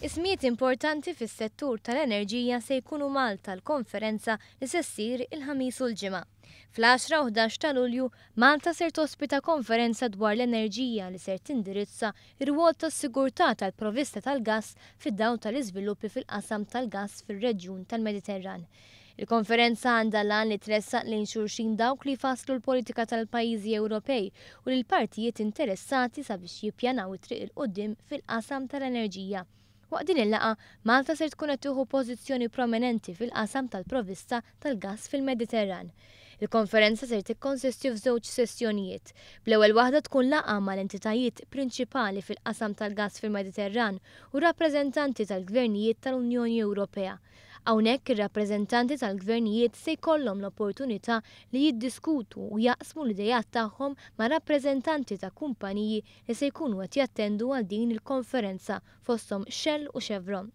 Ismijiet importanti fis-settur tal-enerġija se jkunu Malta l-konferenza li se ssir il-ħamis u l-ġimgħa. Fl-10 u 11 ta' Lulju, Malta ser tospita konferenza dwar l-enerġija li ser tindirizza ir-rwol tas-sigurtà tal-provvista tal-gass fid-dawl tal-iżviluppi fil-qasam tal-gass fir-reġjun tal-Mediterran. Il-konferenza għandha lan li tressaq lejn xulxin dawk li jfasslu l-politika tal-pajjiżi Ewropej u lil partijiet interessati sabiex jippjanaw it-triq il-qudiem fil-qasam tal-enerġija. Waqt din il-laqa, Malta ser tkun qed tieħu pożizzjoni prominenti fil-qasam tal-provvista tal-gass fil-Mediterran. Il-konferenza ser tikkonsisti f'żewġ sessjonijiet. Bl-ewwel waħda tkun laqa mal-entitajiet prinċipali fil-qasam tal-gass fil-Mediterran u rappreżentanti tal-gvernijiet tal-Unjoni Ewropea. Hawnhekk ir-rappreżentanti tal-gvernijiet se jkollhom l-opportunità li jiddiskutu u jaqsmu l-idejat tagħhom ma' rappreżentanti ta' kumpaniji li se jkunu qed jattendu għal din il-konferenza fosthom Shell u Chevron.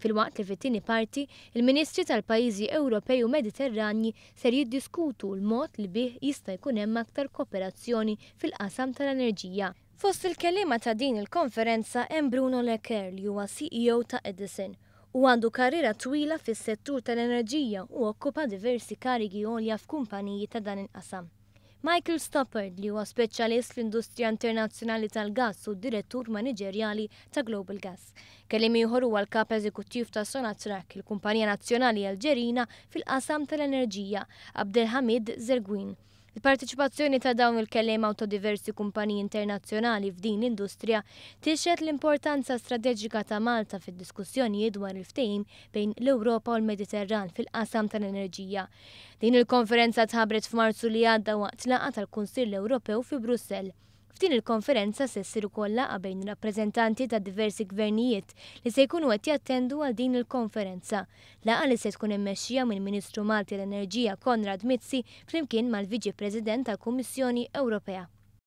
Filwaqt li fit-tieni parti, il-Ministri tal-Pajjiżi Ewropej u Mediterranji ser jiddiskutu l-mod li bih jista' jkun hemm aktar kooperazzjoni fil-qasam tal-enerġija. Fost il-kelliema ta' din il-konferenza hemm Bruno Le Caire li huwa CEO ta' Edison u għandu karriera twila fis-settur tal-enerġija u okkupa diversi karigi għolja f'kumpaniji ta' dan il-qasam. Michael Stoppard li huwa speċjalist fl-industrija internazzjonali tal-gass u direttur maniġerjali ta' Global Gas. Kelliem ieħor huwa l-kap eżekuttiv ta' Sonatrach, il-kumpanija nazzjonali Alġerina fil-qasam tal-enerġija, Abdelhamid Zergwin. Il-partiċipazzjoni ta' dawn il-kelliem ta' diversi kumpaniji internazzjonali f'din l-industrija tixħed l-importanza strateġika ta' Malta fid-diskussjonijiet dwar il-ftehim bejn l-Ewropa u l-Mediterran fil-qasam tal-enerġija. Din il-konferenza tħabbret f'Marzu li għadda waqt laqgħa tal-Kunsill Ewropew fi Brussell. F'din il-konferenza se ssir ukoll laqgħa bejn rappreżentanti ta' diversi gvernijiet li se jkunu qed jattendu għal din il-konferenza. Laqgħa li se tkun immexxija mill-Ministru Malti tal-Enerġija Konrad Mizzi flimkien mal-Viċi President tal-Kummissjoni Ewropea.